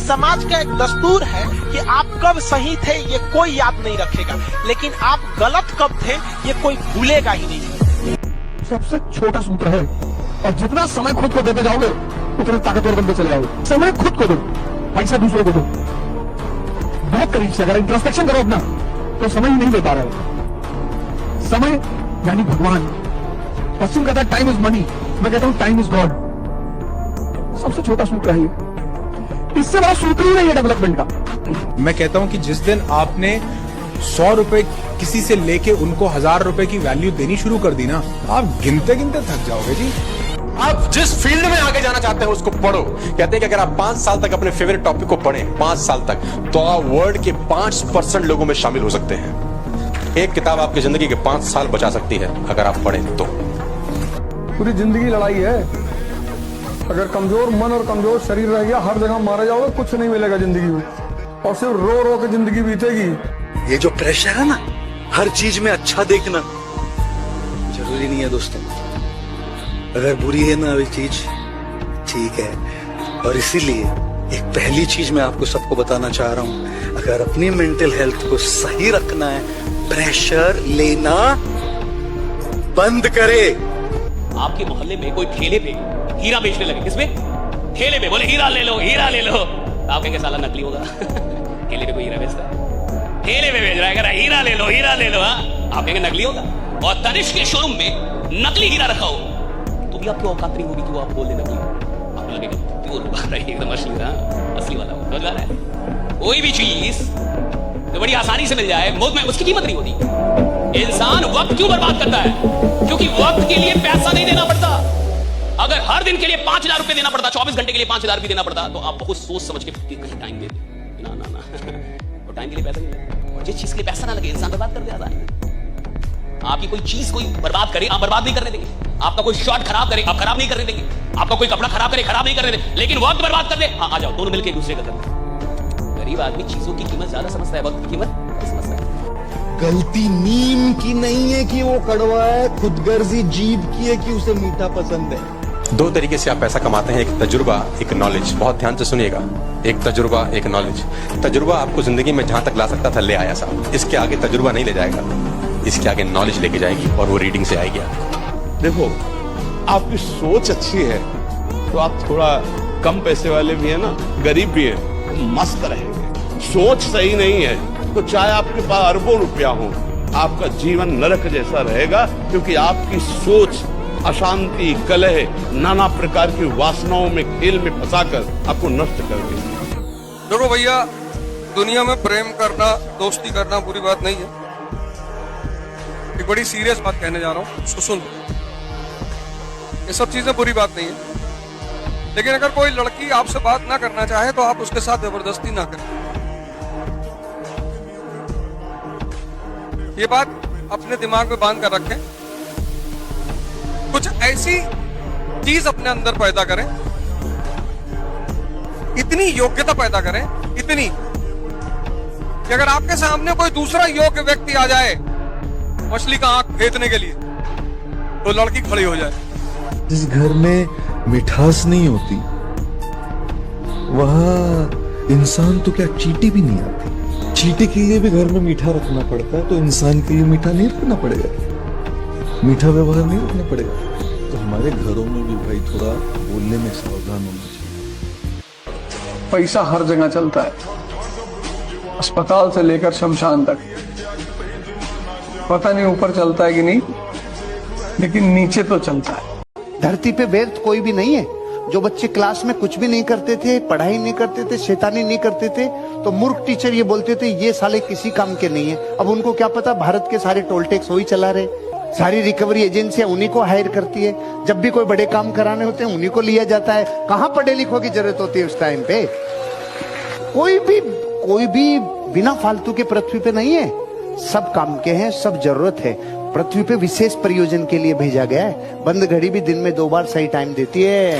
समाज का एक दस्तूर है कि आप कब सही थे ये कोई याद नहीं रखेगा, लेकिन आप गलत कब थे ये कोई भूलेगा ही नहीं। सबसे छोटा सूत्र है, और जितना समय खुद को देते जाओगे उतने ताकतवर बनते चले जाओगे। समय खुद को दो, पैसा दूसरों को दो। बहुत करीब से अगर इंट्रोस्पेक्शन करो अपना तो समय ही नहीं दे पा रहे। समय यानी भगवान। पश्चिम कहता है टाइम इज मनी, मैं कहता हूं टाइम इज गॉड। सबसे छोटा सूत्र है ये, इससे बड़ा सूत्र ही नहीं है डेवलपमेंट का। मैं कहता हूं कि जिस दिन आपने 100 रुपए किसी से लेके उनको 1000 रुपए की वैल्यू देनी शुरू कर दी ना, आप गिनते गिनते थक जाओगे जी। आप जिस फील्ड में आगे जाना चाहते हैं उसको पढ़ो। कहते हैं कि अगर आप 5 साल तक अपने फेवरेट टॉपिक को पढ़ें, 5 साल तक, तो आप वर्ल्ड के 5% लोगों में शामिल हो सकते हैं। एक किताब आपकी जिंदगी के 5 साल बचा सकती है अगर आप पढ़ें तो। पूरी जिंदगी लड़ाई है। अगर कमजोर मन और कमजोर शरीर रह गया, हर जगह मारे जाओगे, कुछ नहीं मिलेगा जिंदगी में, और सिर्फ रो रो के जिंदगी बीतेगी। ये जो प्रेशर है ना, हर चीज में अच्छा देखना जरूरी नहीं है दोस्तों। अगर बुरी है ना वो चीज, ठीक है। और इसीलिए एक पहली चीज मैं आपको सबको बताना चाह रहा हूं, अगर अपनी मेंटल हेल्थ को सही रखना है, प्रेशर लेना बंद करे। आपके मोहल्ले में कोई ठेले पे हीरा बेचने लगे, किसमें? ठेले पे, बोले हीरा ले लो, हीरा ले लो। आप कहेंगे साला नकली होगा। ठेले पे कोई हीरा बेचता है, ठेले पे बेच रहा है, कह रहा है हीरा ले लो, हीरा ले लो। आप कहेंगे नकली होगा। और तनिष्क के शोरूम में नकली हीरा रखा हो तो भी आपकी औकात नहीं होगी कि वो आप बोल दे नकली। आपको लगेगा प्योर होगा, एकदम असली वाला हो। समझ रहा है? कोई भी चीज तो बड़ी आसानी से मिल जाए, मुफ्त में, उसकी कीमत नहीं होती। इंसान वक्त क्यों बर्बाद करता है? क्योंकि वक्त के लिए पैसा नहीं देना पड़ता। अगर हर दिन के लिए 5000 रुपए देना पड़ता, 24 घंटे के लिए 5000 भी देना पड़ता, तो आप बहुत सोच समझ के कहीं टाइम दे दे। ना और टाइम के लिए पैसा नहीं लगता। और जिस चीज के लिए पैसा ना लगे इंसान बर्बाद कर दे। आपकी कोई चीज कोई बर्बाद करे, आप बर्बाद नहीं करने देंगे। आपका कोई शॉट खराब करे, आप खराब नहीं करने देंगे। आपका कोई कपड़ा खराब करे, खराब नहीं करने देंगे। लेकिन वक्त बर्बाद कर दे, हाँ आ जाओ, दोनों मिलकर एक दूसरे का करते। गरीब आदमी चीजों की कीमत ज्यादा समझता है, वक्त की कीमत नहीं समझता है। गलती नीम की नहीं है कि वो कड़वा है, खुदगर्जी जीभ की है कि उसे मीठा पसंद है। 2 तरीके से आप पैसा कमाते हैं, एक तजुर्बा, एक नॉलेज। बहुत ध्यान से सुनिएगा, एक तजुर्बा, एक नॉलेज। तजुर्बा आपको जिंदगी में जहां तक ला सकता था ले आया साहब, इसके आगे तजुर्बा नहीं ले जाएगा, इसके आगे नॉलेज लेके जाएगी, और वो रीडिंग से आएगी। देखो, आपकी सोच अच्छी है तो आप थोड़ा कम पैसे वाले भी है ना, गरीब भी है, तो मस्त रहेंगे। सोच सही नहीं है तो चाहे आपके पास अरबों रुपया हो, आपका जीवन नरक जैसा रहेगा, क्योंकि आपकी सोच अशांति, कलह, नाना प्रकार की वासनाओं में, खेल में फंसाकर आपको नष्ट कर देगी। देखो भैया, दुनिया में प्रेम करना, दोस्ती करना बुरी बात नहीं है। एक बड़ी सीरियस बात कहने जा रहा हूं, उसको सुन लो। ये सब चीजें बुरी बात नहीं है, लेकिन अगर कोई लड़की आपसे बात ना करना चाहे तो आप उसके साथ जबरदस्ती ना करें। ये बात अपने दिमाग में बांध कर रखें। कुछ ऐसी चीज अपने अंदर पैदा करें, इतनी योग्यता पैदा करें, इतनी कि अगर आपके सामने कोई दूसरा योग्य व्यक्ति आ जाए मछली का आंख फेंकने के लिए, तो लड़की खड़ी हो जाए। जिस घर में मिठास नहीं होती वहां इंसान तो क्या चींटी भी नहीं आती। चींटी के लिए भी घर में मीठा रखना पड़ता है, तो इंसान के लिए मीठा नहीं रखना पड़ेगा, मीठा व्यवहार नहीं रखना पड़ेगा। तो हमारे घरों में भी भाई थोड़ा बोलने में सावधान होना चाहिए। पैसा हर जगह चलता है, अस्पताल से लेकर शमशान तक। पता नहीं ऊपर चलता है कि नहीं, लेकिन नीचे तो चलता है। धरती पे व्यर्थ कोई भी नहीं है। जो बच्चे क्लास में कुछ भी नहीं करते थे, पढ़ाई नहीं करते थे, शैतानी नहीं करते थे, तो मूर्ख टीचर ये बोलते थे ये साले किसी काम के नहीं है। अब उनको क्या पता, भारत के सारे टोल टैक्स वही चला रहे, सारी रिकवरी एजेंसियां उन्हीं को हायर करती है। जब भी कोई बड़े काम कराने होते हैं उन्हीं को लिया जाता है। कहाँ पढ़े लिखों की जरूरत होती है उस टाइम पे? कोई भी बिना फालतू के पृथ्वी पे नहीं है। सब काम के हैं, सब जरूरत है। पृथ्वी पे विशेष प्रयोजन के लिए भेजा गया है। बंद घड़ी भी दिन में 2 बार सही टाइम देती है।